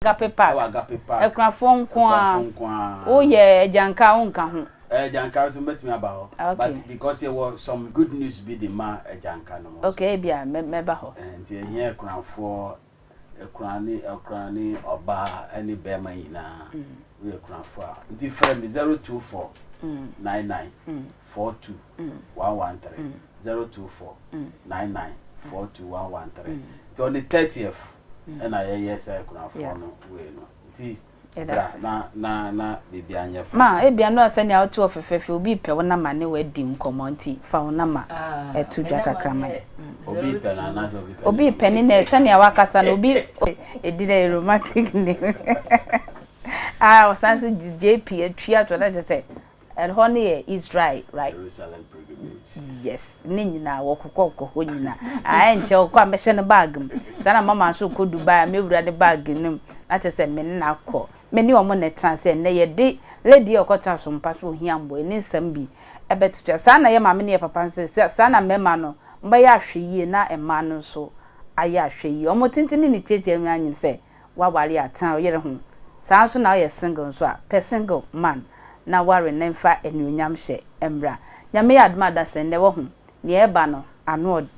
Agape Park. Agape Park. Ekrafo nko a. O ye Ejanka onka ho. Ejanka so met me about. But because there was some good news be the ma Ejanka no. Okay, bia meba ho. And here Ekrafo Ekrani oba any bema ina. We Ekrafo. Nti frame 024 99 42 113 024 99 42 113. On the 30th and I yes I could have no way no. Nti na bibi anya fa. Ma e bia no asani out of fefe obi pe wona ma ne wadi nkomo nti fa wona ma etu dwa kakra obi pe na na obi pe. Obi pe ni na sani awakasa na obi edire romantic ni. Osanse JP atwa to let say and honey is dry right. Jerusalem pilgrimage. Yes, ni nyina wokokoko ho nyina. Nche okwa mehye ne bag m. Sana mama so ko Dubai mewura de bag nim. Na che me na akọ. Me ni omo ne transfer na ye de lady okota so mpa so hiambo ni nsam bi. Ebetutua sana ye mama ne papa nse sana mema no mba ya hweyie na ema no so aya hweyie. Omo tintini ni tietie anyin se waware atan oyere ho. Saa so na ye single so a per single man na ware nemfa enuonyam hye emra nyame adma da se ne wo ho ne eba no ano odi